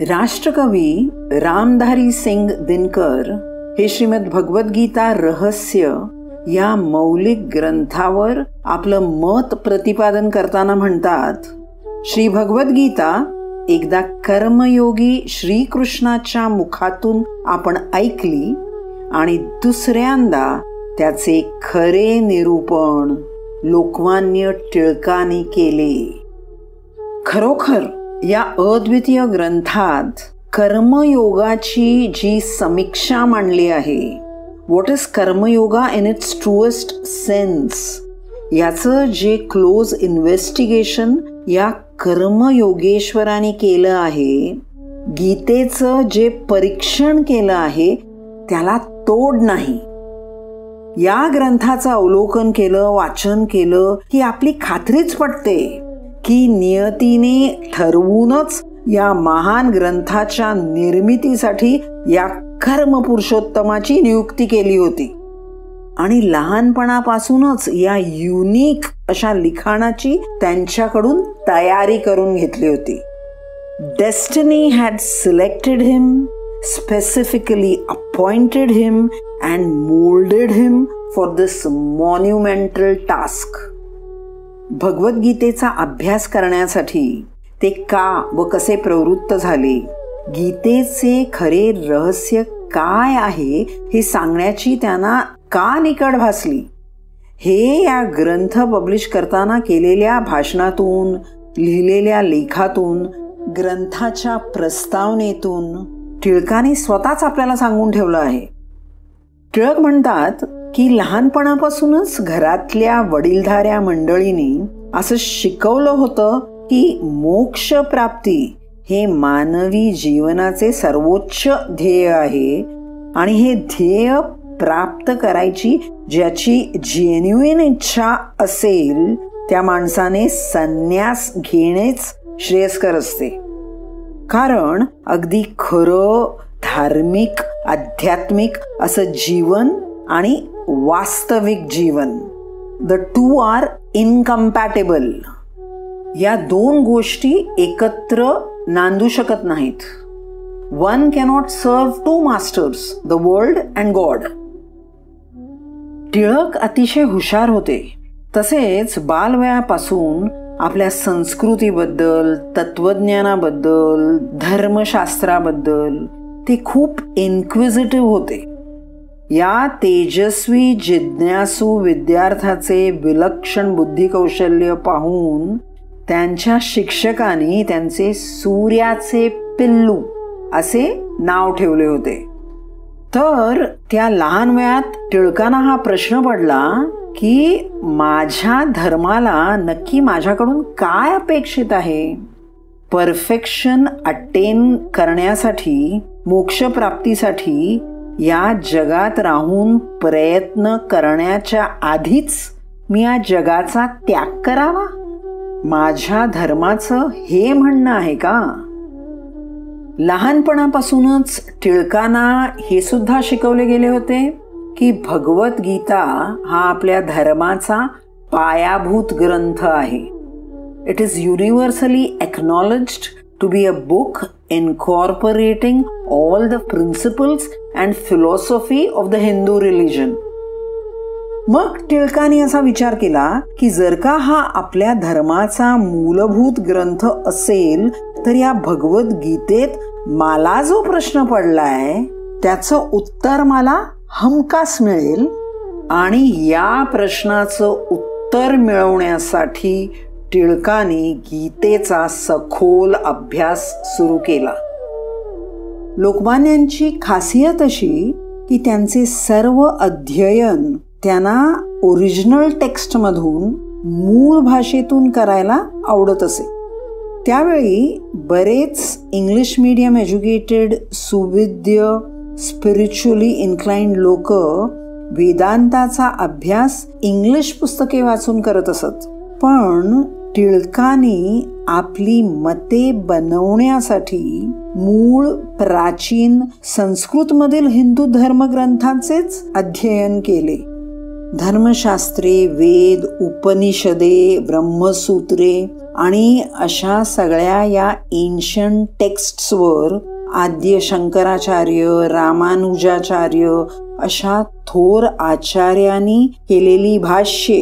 राष्ट्रकवी रामधारी सिंग दिनकर हे श्रीमद भगवद्गीता रहस्य या मौलिक ग्रंथावर आपलं मत प्रतिपादन करताना म्हणतात, श्री भगवद्गीता एकदा कर्मयोगी श्रीकृष्णाच्या मुखातून आपण ऐकली आणि दुसऱ्यांदा त्याचे खरे निरूपण लोकमान्य टिळकांनी केले. खरोखर या अद्वितीय ग्रंथात कर्मयोगाची जी समीक्षा मांडली आहे, what is कर्मयोगा in its truest sense, याचं जे क्लोज इन्व्हेस्टिगेशन या कर्मयोगेश्वराने केलं आहे, गीतेचं जे परीक्षण केलं आहे, त्याला तोड नाही. या ग्रंथाचं अवलोकन केलं, वाचन केलं की आपली खात्रीच पटते की नियतीने ठरवूनच या महान ग्रंथाच्या निर्मितीसाठी या कर्म पुरुषोत्तमाची नियुक्ती केली होती आणि लहानपणापासूनच या युनिक अशा लिखाणाची त्यांच्याकडून तयारी करून घेतली होती. Destiny had selected him, specifically appointed him and molded him for this monumental task. भगवद्गीतेचा अभ्यास करण्यासाठी ते का व कसे प्रवृत्त झाले, गीतेचे खरे रहस्य काय आहे हे सांगण्याची त्यांना का निकड भासली, हे या ग्रंथ पब्लिश करताना केलेल्या भाषणातून, लिहिलेल्या लेखातून, ग्रंथाच्या प्रस्तावनेतून टिळकांनी स्वतःच आपल्याला सांगून ठेवलं आहे. टिळक म्हणतात की लहानपणापासूनच घरातल्या वडीलधाऱ्या मंडळींनी असं शिकवलं होतं की मोक्ष प्राप्ती हे मानवी जीवनाचे सर्वोच्च ध्येय आहे आणि हे ध्येय प्राप्त करायची ज्याची जेन्युइन इच्छा असेल त्या माणसाने संन्यास घेणेच श्रेयस्कर असते. कारण अगदी खरं धार्मिक आध्यात्मिक असं जीवन आणि वास्तविक जीवन, द टू आर इनकम्पॅटेबल. या दोन गोष्टी एकत्र नांदू शकत नाहीत. One cannot serve two masters, the world and God. Tilak अतिशय हुशार होते. तसेच बालवयापासून आपल्या संस्कृतीबद्दल, तत्वज्ञानाबद्दल, धर्मशास्त्राबद्दल ते खूप इन्क्विजिटिव्ह होते. या तेजस्वी जिज्ञासू विद्यार्थ्याचे विलक्षण बुद्धिकौशल्य पाहून त्यांच्या शिक्षकांनी त्यांचे सूर्याचे पिल्लू असे नाव ठेवले होते. तर त्या लहान वयात टिळकांना हा प्रश्न पडला की माझ्या धर्माला नक्की माझ्याकडून काय अपेक्षित आहे. परफेक्शन अटेन करण्यासाठी, मोक्षप्राप्तीसाठी या जगात राहून प्रयत्न करण्याच्या आधीच मी या जगाचा त्याग करावा, माझ्या धर्माचं हे म्हणणं आहे का. लहानपणापासूनच टिळकांना हे सुद्धा शिकवले गेले होते की भगवद्गीता हा आपल्या धर्माचा पायाभूत ग्रंथ आहे. It is universally acknowledged to be a book incorporating all the principles and philosophy of the Hindu religion. मग टिळकांनी असा विचार केला की जर का हा आपल्या धर्माचा मूलभूत ग्रंथ असेल तर या भगवद्गीतेत मला जो प्रश्न पडलाय त्याचं उत्तर मला हमखास मिळेल आणि या प्रश्नाचं उत्तर मिळवण्यासाठी टिळकांनी गीतेचा सखोल अभ्यास सुरू केला. लोकमान्यांची खासियत अशी की त्यांचे सर्व अध्ययन त्यांना ओरिजिनल टेक्स्टमधून, मूळ भाषेतून करायला आवडत असे. त्यावेळी बरेच इंग्लिश मीडियम एज्युकेटेड, सुविद्य, स्पिरिच्युअली इन्क्लाइंड लोक वेदांताचा अभ्यास इंग्लिश पुस्तके वाचून करत असत. पण टिळकांनी आपली मते बनवण्यासाठी मूळ प्राचीन संस्कृतमधील हिंदू धर्मग्रंथांचेच अध्ययन केले. धर्मशास्त्रे, वेद, उपनिषदे, ब्रह्मसूत्रे आणि अशा सगळ्या या एन्शंट टेक्स्ट्सवर आद्य शंकराचार्य, रामानुजाचार्य अशा थोर आचार्यांनी केलेली भाष्ये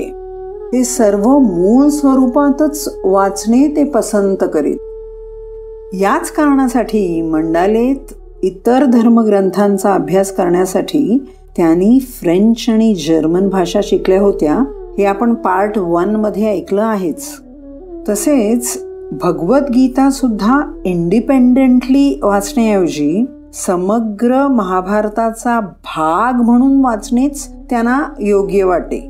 ते सर्व मूळ स्वरूपातच वाचणे ते पसंत करीत. याच कारणासाठी मंडालेत इतर धर्मग्रंथांचा अभ्यास करण्यासाठी त्यांनी फ्रेंच आणि जर्मन भाषा शिकल्या होत्या. हे आपण पार्ट 1 मध्ये ऐकलं आहेच. तसेच भगवद्गीता सुद्धा इंडिपेंडेंटली वाचण्याऐवजी समग्र महाभारताचा भाग म्हणून वाचणेच त्यांना योग्य वाटे.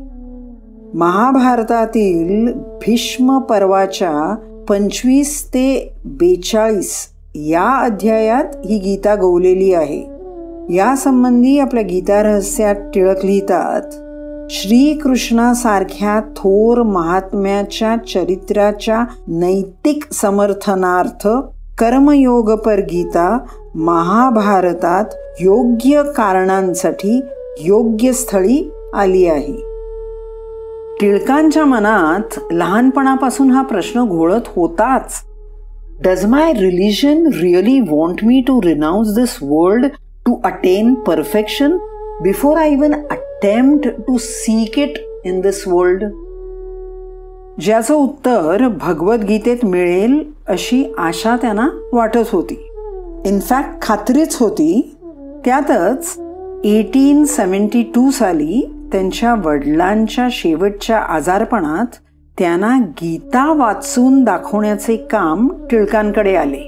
महाभारतातील भीष्म पर्वाच्या 25 ते 42 या अध्यायात ही गीता गोवलेली आहे. या संबंधी आपल्या गीता रहस्यात टिळक लिहितात, श्रीकृष्णासारख्या थोर महात्म्याच्या चरित्राच्या नैतिक समर्थनार्थ कर्मयोगपर गीता महाभारतात योग्य कारणांसाठी योग्य स्थळी आली आहे. टिळकांच्या मनात लहानपणापासून हा प्रश्न घोळत होताच. Does my religion really want me to renounce this world to attain perfection before I even attempt to seek it in this world? ज्याचं उत्तर भगवद्गीतेत मिळेल अशी आशा त्यांना वाटत होती. इनफॅक्ट खात्रीच होती. त्यातच 1872 साली त्यांच्या वडिलांच्या शेवटच्या आजारपणात त्यांना गीता वाचून दाखवण्याचे काम टिळकांकडे आले.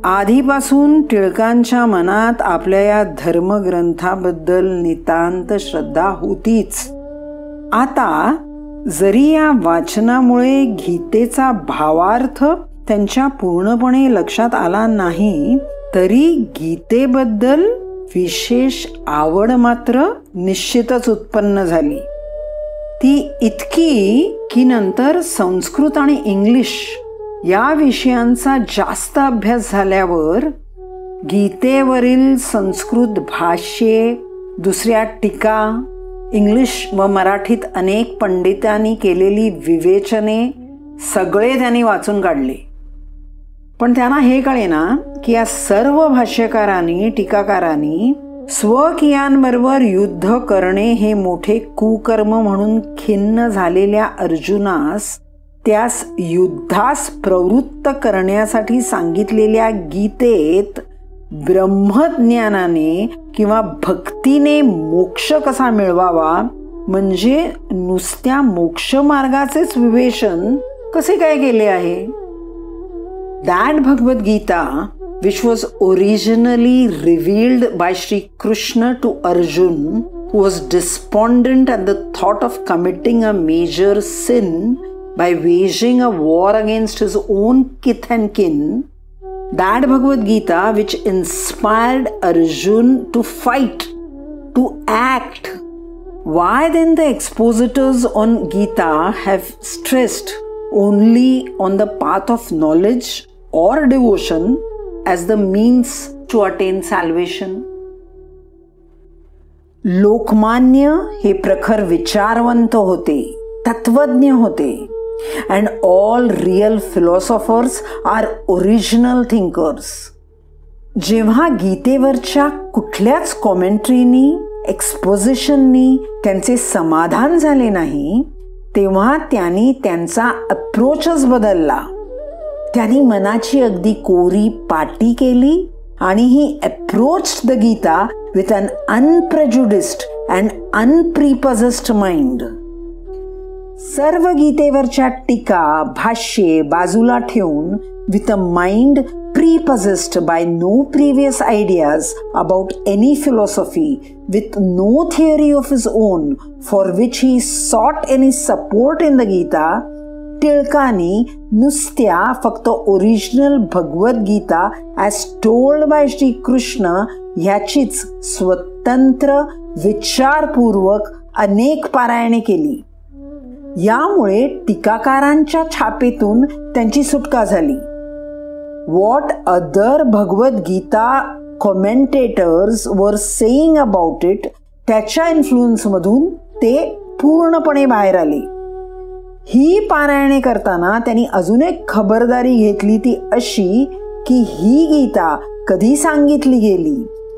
आधीपासून टिळकांच्या मनात आपल्या या धर्मग्रंथाबद्दल नितांत श्रद्धा होतीच. आता जरी या वाचनामुळे गीतेचा भावार्थ त्यांच्या पूर्णपणे लक्षात आला नाही, तरी गीतेबद्दल विशेष आवड मात्र निश्चितच उत्पन्न झाली. ती इतकी की नंतर संस्कृत आणि इंग्लिश या विषयांचा जास्त अभ्यास झाल्यावर गीतेवरील संस्कृत भाष्ये, दुसऱ्या टीका, इंग्लिश व मराठीत अनेक पंडितांनी केलेली विवेचने सगळे त्यांनी वाचून काढले. पण त्यांना हे कळेना की या सर्व भाष्यकारांनी, टीकाकारांनी स्वकीयांबरोबर युद्ध करणे हे मोठे कुकर्म म्हणून खिन्न झालेल्या अर्जुनास त्यास युद्धास प्रवृत्त करण्यासाठी सांगितलेल्या गीतेत ब्रह्मज्ञानाने किंवा भक्तीने मोक्ष कसा मिळवावा, म्हणजे नुसत्या मोक्ष मार्गाचेच विवेचन कसे काय केले आहे. That Bhagavad Gita, which was originally revealed by Shri Krishna to Arjun, who was despondent at the thought of committing a major sin by waging a war against his own kith and kin, that Bhagavad Gita which inspired Arjun to fight, to act. Why then the expositors on Gita have stressed only on the path of knowledge or devotion as the means to attain salvation? Lokmanya हे प्रखर विचारवंत होते, तत्वज्ञ होते. And all real philosophers are original thinkers. जेव्हा गीतेवरच्या कुठल्याच कॉमेंट्रीनी, एक्सपोजिशननी त्यांचे समाधान झाले नाही, तेव्हा त्यांनी त्यांचा अप्रोचच बदलला. त्यांनी मनाची अगदी कोरी पाटी केली आणि he approached the Gita with an unprejudiced and unprepossessed mind. सर्व गीतेवरच्या टीका, भाष्ये बाजूला ठेवून with a mind prepossessed by no previous ideas about any philosophy, with no theory of his own for which he sought any support in the Gita, टिळकांनी नुसत्या फक्त original Bhagavad Gita as told by Shri Krishna ह्याचीच स्वतंत्र विचारपूर्वक अनेक पारायणे केली. यामुळे टीकाकारांच्या छापेतून त्यांची सुटका झाली. What other Bhagavad Gita commentators were saying about it, त्याच्या इन्फ्लुएन्स मधून ते पूर्णपणे बाहेर आले. ही पारायणे करताना त्यांनी अजून एक खबरदारी घेतली, ती अशी की ही गीता कधी सांगितली गेली,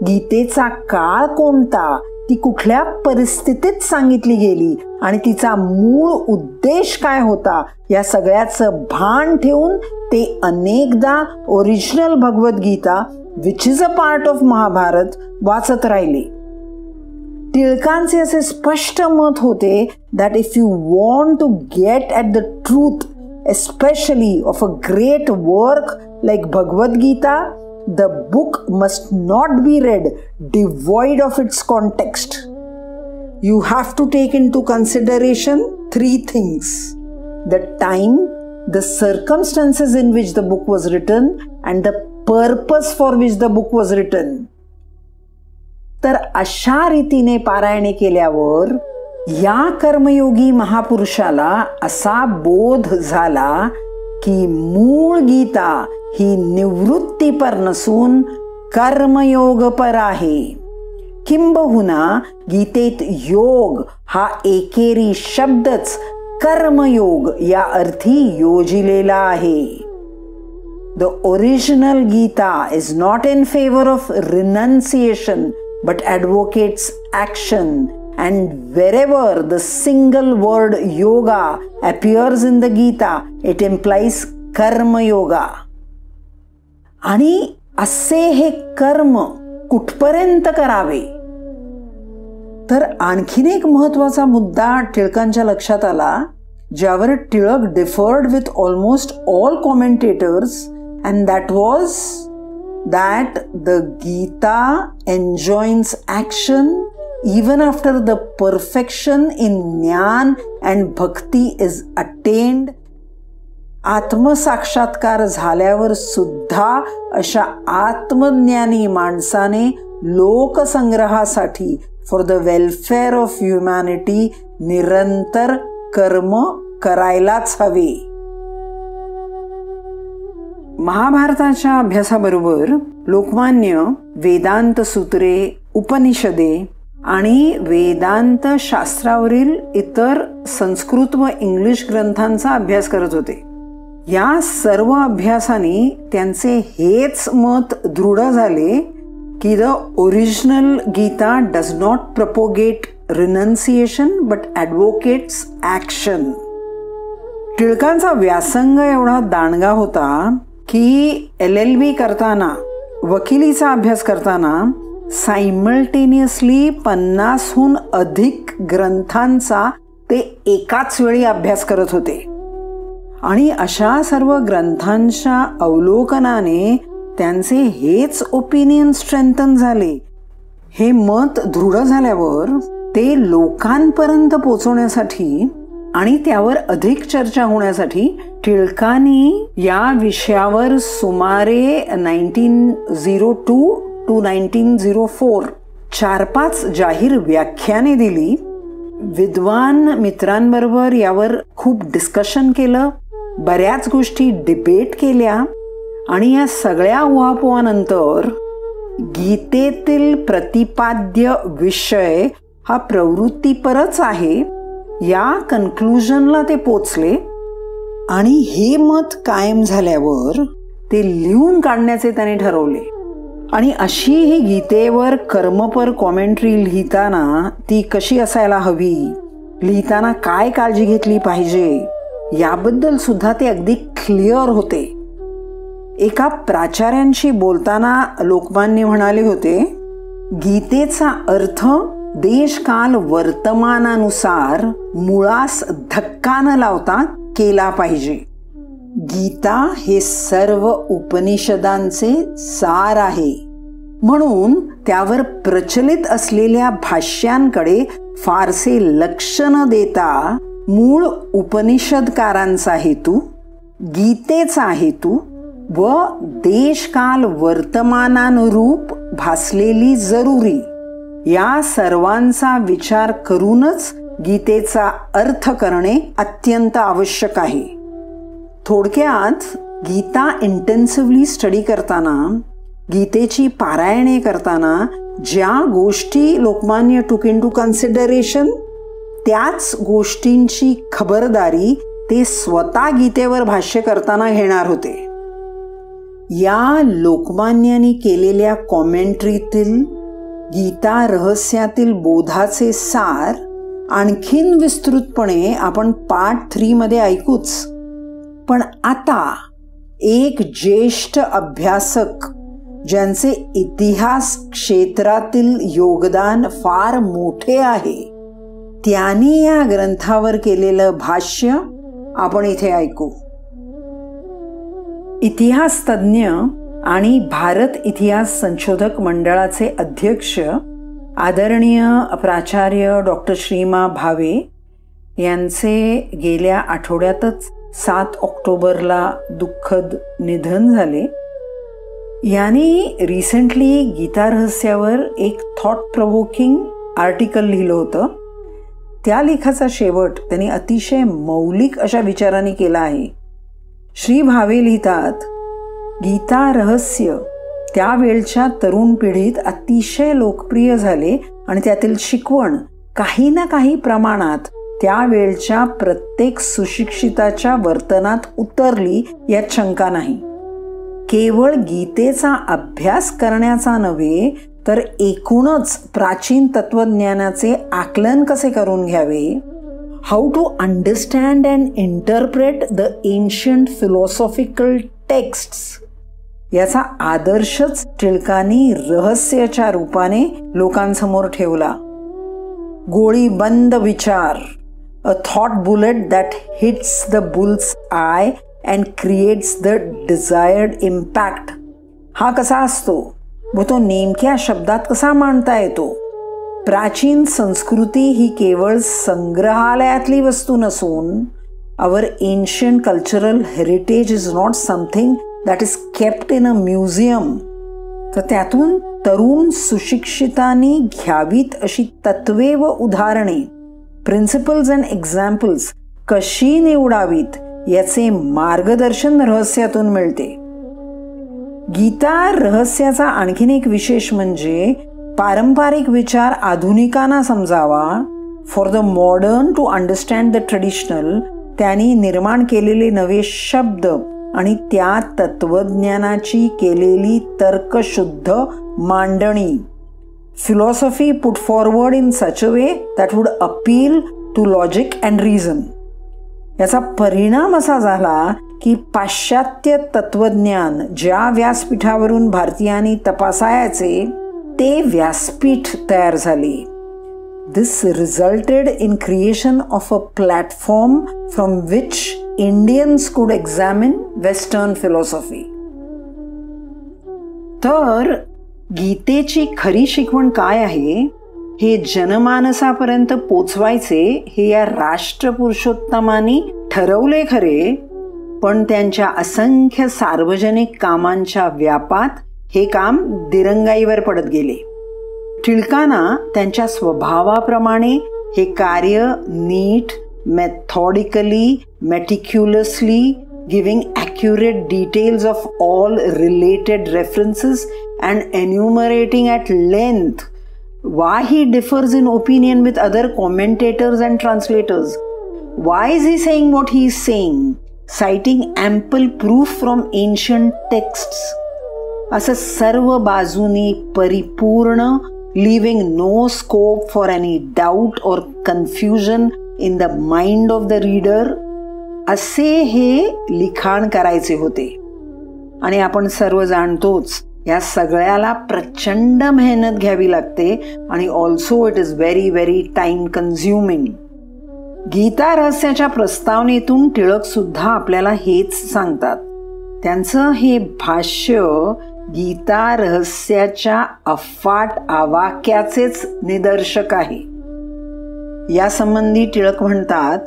गीतेचा काळ कोणता, ती कुठल्या परिस्थितीत सांगितली गेली आणि तिचा मूळ उद्देश काय होता, या सगळ्याचं भान ठेवून ते अनेकदा original Bhagavad Gita which is a part of Mahabharata वाचत राहिले. टिळकांचे असे स्पष्ट मत होते that if you want to get at the truth especially of a great work like Bhagavad Gita, the book must not be read devoid of its context. You have to take into consideration three things: the time, the circumstances in which the book was written, and the purpose for which the book was written. तर अशा रीतीने पारायणे केल्यावर या कर्मयोगी महापुरुषाला असा बोध झाला की मूळ गीता ही निवृत्तीपर नसून कर्मयोगपर आहे. किंबहुना गीतेत योग हा एकेरी शब्दच कर्मयोग या अर्थी योजिलेला आहे. The original Gita is not in favour of renunciation but advocates action, and wherever the single word yoga appears in the Gita, it implies karma yoga. आणि असे हे कर्म कुठपर्यंत करावे, तर आणखीन एक महत्वाचा मुद्दा टिळकांच्या लक्षात आला, ज्यावर Tilak deferred with almost all commentators, and that was that the Gita enjoins action even after the perfection in Jnana and Bhakti is attained. आत्मसाक्षात्कार झाल्यावर सुद्धा अशा आत्मज्ञानी माणसाने लोकसंग्रहासाठी for the welfare of humanity निरंतर कर्म करायलाच हवे. महाभारताच्या अभ्यासाबरोबर लोकमान्य वेदांत सूत्रे, उपनिषदे आणि वेदांत शास्त्रावरील इतर संस्कृत व इंग्लिश ग्रंथांचा अभ्यास करत होते. या सर्व अभ्यासाने त्यांचे हेच मत दृढ झाले की the original Gita does not propagate renunciation but advocates action. टिळकांचा व्यासंग एवढा दांडगा होता की LLB करताना, वकिलीचा अभ्यास करताना सायमल्टेनियसली 50हून अधिक ग्रंथांचा ते एकाच वेळी अभ्यास करत होते. आणि अशा सर्व ग्रंथांच्या अवलोकनाने त्यांचे हेच ओपिनियन स्ट्रेंथन झाले. हे मत दृढ झाल्यावर ते लोकांपर्यंत पोचवण्यासाठी आणि त्यावर अधिक चर्चा होण्यासाठी टिळकांनी या विषयावर सुमारे 1902 to 1904 4-5 जाहीर व्याख्याने दिली. विद्वान मित्रांबरोबर यावर खूप डिस्कशन केलं, बऱ्याच गोष्टी डिबेट केल्या आणि या सगळ्या उहापोहानंतर गीतेतील प्रतिपाद्य विषय हा प्रवृत्तीपरच आहे या कन्क्लुजनला ते पोचले. आणि हे मत कायम झाल्यावर ते लिहून काढण्याचे त्याने ठरवले. आणि अशी ही गीतेवर कर्मपर कॉमेंट्री लिहिताना ती कशी असायला हवी, लिहिताना काय काळजी घेतली पाहिजे, याबद्दल सुद्धा ते अगदी क्लिअर होते. एका प्राचार्यांशी बोलताना लोकमान्य म्हणाले होते, गीतेचा अर्थ देशकाल वर्तमानानुसार मुळास धक्का न लावता केला पाहिजे. गीता हे सर्व उपनिषदांचे सार आहे, म्हणून त्यावर प्रचलित असलेल्या भाष्यांकडे फारसे लक्ष न देता मूळ उपनिषदकारांचा हेतू, गीतेचा हेतू व देशकाल वर्तमानानुरूप भासलेली जरुरी या सर्वांचा विचार करूनच गीतेचा अर्थ करणे अत्यंत आवश्यक आहे. थोडक्यात गीता इंटेन्सिव्हली स्टडी करताना, गीतेची पारायणे करताना ज्या गोष्टी लोकमान्य टूक इन टू कन्सिडरेशन, त्याच गोष्टींची खबरदारी ते स्वतः गीतेवर भाष्य करताना घेणार होते. या लोकमान्यांनी केलेल्या कॉमेंट्रीतील गीता रहस्यातील बोधाचे सार आणखीन विस्तृतपणे आपण पार्ट 3 मध्ये ऐकूच. पण आता एक ज्येष्ठ अभ्यासक ज्यांचे इतिहास क्षेत्रातील योगदान फार मोठे आहे, त्यांनी या ग्रंथावर केलेलं भाष्य आपण इथे ऐकू. इतिहास तज्ञ आणि भारत इतिहास संशोधक मंडळाचे अध्यक्ष आदरणीय प्राचार्य डॉक्टर श्रीमा भावे यांचे गेल्या आठवड्यातच 7 ऑक्टोबरला दुःखद निधन झाले. यांनी रिसेंटली गीता रहस्यावर एक थॉट प्रोव्होकिंग आर्टिकल लिहिलं होतं. त्या लेखाचा शेवट त्यांनी अतिशय मौलिक अशा विचारांनी केला आहे. श्री भावे लिहितात, गीता रहस्य त्यावेळच्या तरुण पिढीत अतिशय लोकप्रिय झाले आणि त्यातील शिकवण काही ना काही प्रमाणात त्यावेळच्या प्रत्येक सुशिक्षिताच्या वर्तनात उतरली यात शंका नाही. केवळ गीतेचा अभ्यास करण्याचा नव्हे तर एकूणच प्राचीन तत्वज्ञानाचे आकलन कसे करून घ्यावे, how to understand and interpret the ancient philosophical texts याचा आदर्शच टिळकांनी रहस्याच्या रूपाने लोकांसमोर ठेवला. गोळीबंद विचार, a thought bullet that hits the bull's eye and creates the desired impact. हा कसा असतो व तो नेमक्या शब्दात कसा मांडता येतो. प्राचीन संस्कृती ही केवळ संग्रहालयातली वस्तू नसून our ancient cultural heritage is not something that is kept in a museum. तर त्यातून तरुण सुशिक्षितांनी घ्यावीत अशी तत्वे व उदाहरणे, प्रिन्सिपल्स अँड एक्झाम्पल्स कशी निवडावीत याचे मार्गदर्शन रहस्यातून मिळते. गीता रहस्याचा आणखीन एक विशेष म्हणजे पारंपरिक विचार आधुनिकांना समजावा. For the modern to understand the traditional त्यांनी निर्माण केलेले नवे शब्द आणि त्या तत्वज्ञानाची केलेली तर्कशुद्ध मांडणी. Philosophy put forward in such a way that would appeal to logic and reason. याचा परिणाम असा झाला की पाश्चात्य तत्वज्ञान ज्या व्यासपीठावरून भारतीयांनी तपासायचे ते व्यासपीठ तयार झाले. This resulted in creation of a platform from which Indians could examine western philosophy. तर गीतेची खरी शिकवण काय आहे हे जनमानसापर्यंत पोचवायचे हे या राष्ट्रपुरुषोत्तमांनी ठरवले खरे, पण त्यांच्या असंख्य सार्वजनिक कामांच्या व्यापात हे काम दिरंगाईवर पडत गेले. टिळकांना त्यांच्या स्वभावाप्रमाणे हे कार्य नीट, methodically, meticulously giving accurate details of all related references and enumerating at length why he differs in opinion with other commentators and translators. Why is he saying what he is saying? Citing ample proof from ancient texts. असं सर्व बाजूनी परिपूर्ण, leaving no scope for any doubt or confusion in the mind of the reader, असे हे लिखाण करायचे होते. आणि आपण सर्व जाणतोच या सगळ्याला प्रचंड मेहनत घ्यावी लागते आणि also it is very very time consuming. Gita रहस्याच्या प्रस्तावनेतून टिळक सुद्धा आपल्याला हेच सांगतात. त्यांचं हे भाष्य गीता रहस्याच्या अफाट आवाक्याचेच निदर्शक आहे. यासंबंधी टिळक म्हणतात,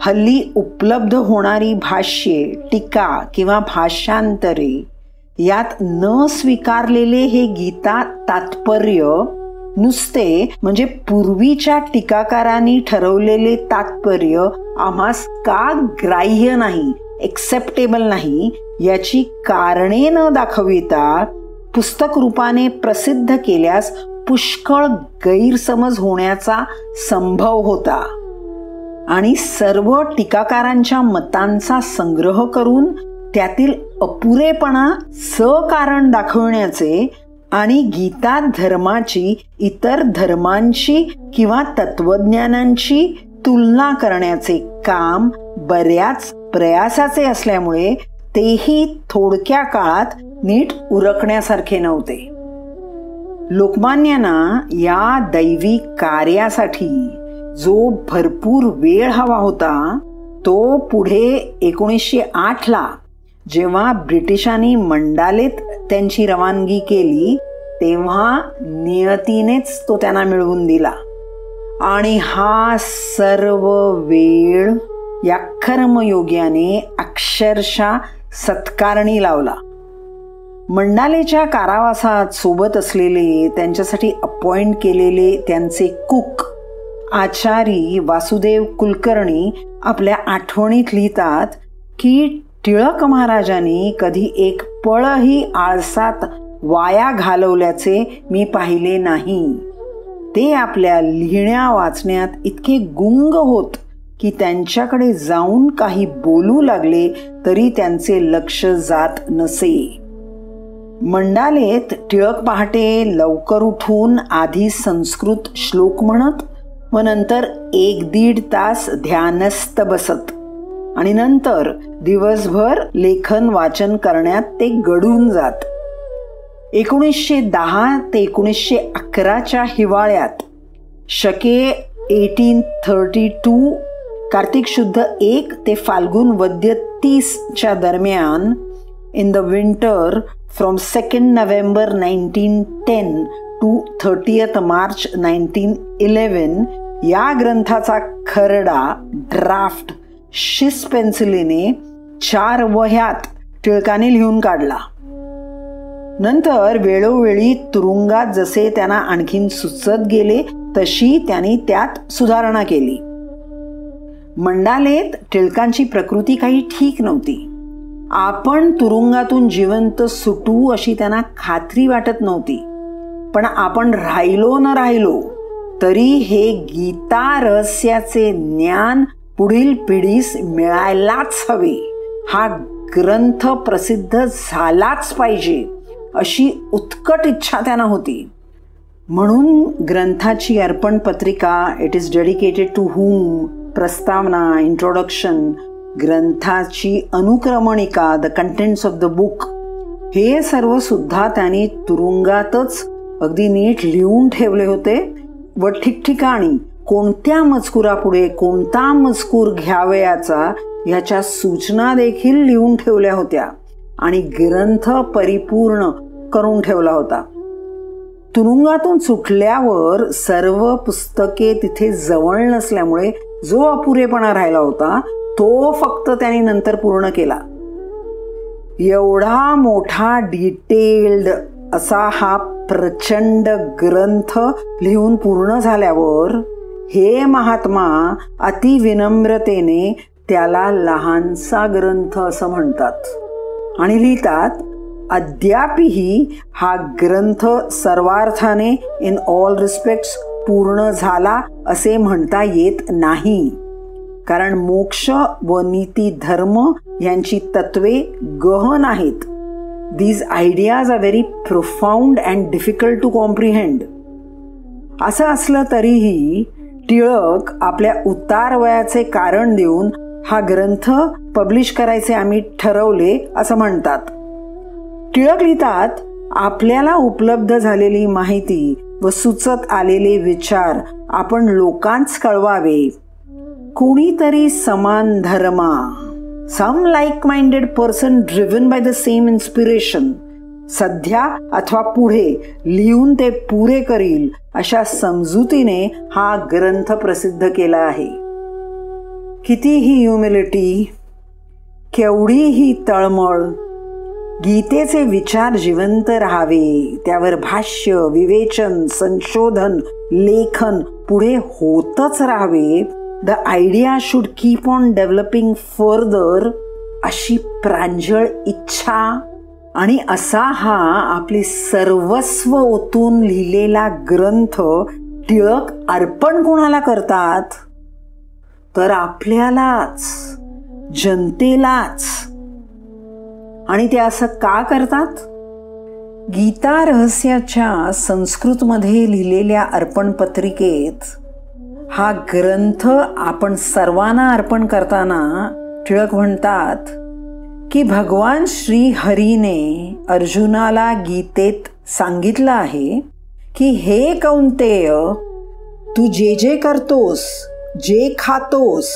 हल्ली उपलब्ध होणारी भाष्ये, टीका किंवा भाषांतरे यात न स्वीकारलेले हे गीता तात्पर्य नुसते म्हणजे पूर्वीच्या टीकाकारांनी ठरवलेले तात्पर्य आम्हास का ग्राह्य नाही, एक्सेप्टेबल नाही याची कारणे न दाखविता पुस्तक रूपाने प्रसिद्ध केल्यास पुष्कळ गैरसमज होण्याचा संभव होता. आणि सर्व टीकाकारांच्या मतांचा संग्रह करून त्यातील अपुरेपणा सकारण दाखवण्याचे आणि गीता धर्माची इतर धर्मांची किंवा तत्वज्ञानांची तुलना करण्याचे काम बऱ्याच प्रयासाचे असल्यामुळे तेही थोडक्या काळात नीट उरकण्यासारखे नव्हते. लोकमान्यांना या दैवी कार्यासाठी जो भरपूर वेळ हवा होता तो पुढे 1908 जेव्हा ब्रिटिशांनी मंडालेत त्यांची रवानगी केली तेव्हा नियतीनेच तो त्यांना मिळवून दिला. आणि हा सर्व वेळ या कर्मयोग्याने अक्षरशः सत्कारणी लावला. मंडालेच्या कारावासात सोबत असलेले त्यांच्यासाठी अपॉइंट केलेले त्यांचे कुक आचारी वासुदेव कुलकर्णी आपल्या आठवणीत लिहितात की टिळक महाराजांनी कधी एक पळही आळसात वाया घालवल्याचे मी पाहिले नाही. ते आपल्या लिहिण्या वाचण्यात इतके गुंग होत की त्यांच्याकडे जाऊन काही बोलू लागले तरी त्यांचे लक्ष जात नसे. मंडालेत टिळक पहाटे लवकर उठून आधी संस्कृत श्लोक म्हणत व नंतर 1-1.5 तास ध्यानस्थ बसत आणि नंतर दिवसभर लेखन वाचन करण्यात ते गढून जात. 1910 ते 1911 हिवाळ्यात शके 1832 कार्तिक शुद्ध 1 ते फाल्गुन वद्य 30 दरम्यान in the winter from 2 November 1910 to 30 March 1911 या ग्रंथाचा खरडा ड्राफ्ट शिस पेन्सिलीने 4 वह्यात टिळकाने लिहून काढला. नंतर वेळोवेळी तुरुंगात जसे त्यांना आणखीन सुचत गेले तशी त्यांनी त्यात सुधारणा केली. मंडालेत टिळकांची प्रकृती काही ठीक नव्हती. आपण तुरुंगातून जिवंत सुटू अशी त्यांना खात्री वाटत नव्हती. पण आपण राहिलो न राहिलो तरी हे गीता रहस्याचे ज्ञान पुढील पिढीस मिळायलाच हवे. हा ग्रंथ प्रसिद्ध झालाच पाहिजे अशी उत्कट इच्छा त्यांना होती. म्हणून ग्रंथाची अर्पण पत्रिका, it is dedicated to whom, प्रस्तावना, इंट्रोडक्शन, ग्रंथाची अनुक्रमणिका, the contents of the book, हे सर्व सुद्धा त्यांनी तुरुंगातच अगदी नीट लिहून ठेवले होते व ठिकठिकाणी कोणत्या मजकुरापुढे कोणता मजकूर घ्यावयाचा ह्याच्या सूचना देखील लिहून ठेवल्या होत्या आणि ग्रंथ परिपूर्ण करून ठेवला होता. तुरुंगातून सुटल्यावर सर्व पुस्तके तिथे जवळ नसल्यामुळे जो अपुरेपणा राहिला होता तो फक्त त्यांनी नंतर पूर्ण केला. एवढा मोठा डिटेल्ड असा हा प्रचंड ग्रंथ लिहून पूर्ण झाल्यावर हे महात्मा अति विनम्रतेने त्याला लहानसा ग्रंथ असं म्हणतात आणि लिहितात, अद्यापही हा ग्रंथ सर्वार्थाने इन ऑल रिस्पेक्ट्स पूर्ण झाला असे म्हणता येत नाही. कारण मोक्ष व नीती धर्म यांची तत्वे गहन आहेत. These ideas are very profound and difficult to comprehend. असं असलं तरीही टिळक आपल्या उतारवयाचे कारण देऊन हा ग्रंथ पब्लिश करायचे आम्ही ठरवले असं म्हणतात. टिळक लिहितात, आपल्याला उपलब्ध झालेली माहिती व सुचत आलेले विचार आपण लोकांस कळवावे. कोणीतरी समान धर्मा, some like-minded person driven by the same inspiration, सध्या अथवा पुढे लिहून ते पुरे करील अशा समजुतीने हा ग्रंथ प्रसिद्ध केला आहे. कितीही ह्युमिलिटी, केवढीही तळमळ, गीतेचे विचार जिवंत राहावे, त्यावर भाष्य, विवेचन, संशोधन, लेखन पुढे होतच राहावे. The idea should keep on developing further, अशी प्रांजळ इच्छा आणि असा हा आपले सर्वस्व ओतून लिहिलेला ग्रंथ टिळक अर्पण कोणाला करतात? तर आपल्यालाच, जनतेलाच. आणि ते असं का करतात? गीता रहस्याच्या संस्कृतमध्ये लिहिलेल्या अर्पण पत्रिकेत हा ग्रंथ आपण सर्वांना अर्पण करताना टिळक म्हणतात की भगवान श्री हरीने अर्जुनाला गीतेत सांगितलं आहे की हे कौंतेय, तू जे जे करतोस, जे खातोस,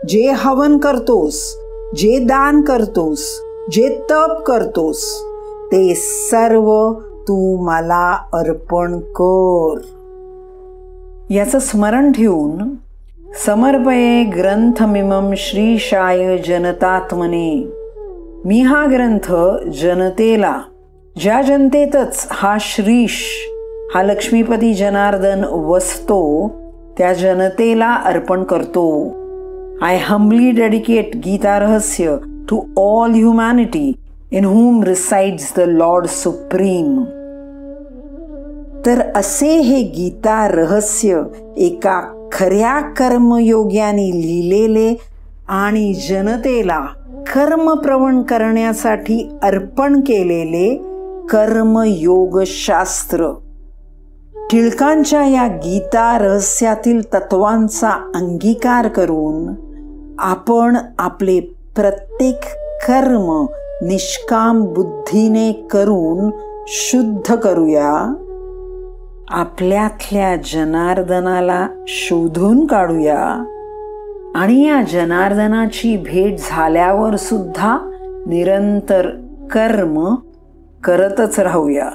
जे हवन करतोस, जे दान करतोस, जे तप करतोस, ते सर्व तू मला अर्पण कर. याचं स्मरण ठेवून समर्पये ग्रंथमिमं श्रीशाय जनतात्मने, मी हा ग्रंथ जनतेला, ज्या जनतेतच हा श्रीश, हा लक्ष्मीपती जनार्दन वसतो, त्या जनतेला अर्पण करतो. I humbly dedicate Gita Rahasya to all humanity in whom resides the Lord Supreme. तर असे हे गीता रहस्य एका खऱ्या कर्मयोग्याने लिहिलेले आणि जनतेला कर्मप्रवण करण्यासाठी अर्पण केलेले कर्मयोगशास्त्र. टिळकांच्या या गीता रहस्यातील तत्वांचा अंगीकार करून आपण आपले प्रत्येक कर्म निष्काम बुद्धीने करून शुद्ध करूया. आपल्यातल्या जनार्दनाला शोधून काढूया आणि या जनार्दनाची भेट झाल्यावर सुद्धा निरंतर कर्म करतच राहूया.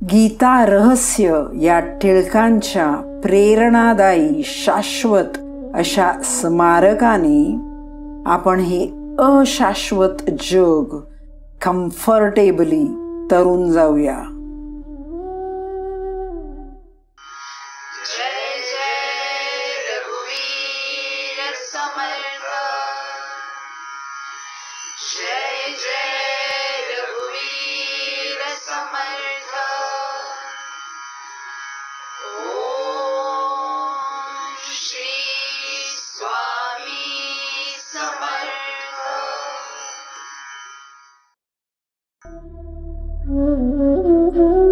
गीता रहस्य या टिळकांच्या प्रेरणादायी शाश्वत अशा स्मारकाने आपण हे अशाश्वत जग कम्फर्टेबली तरून जाऊया. जय जय रघुवीर समर्थ, जय जय रघुवीर समर्थ. ओम श्री स्वामी समर्थ. Mm-hmm.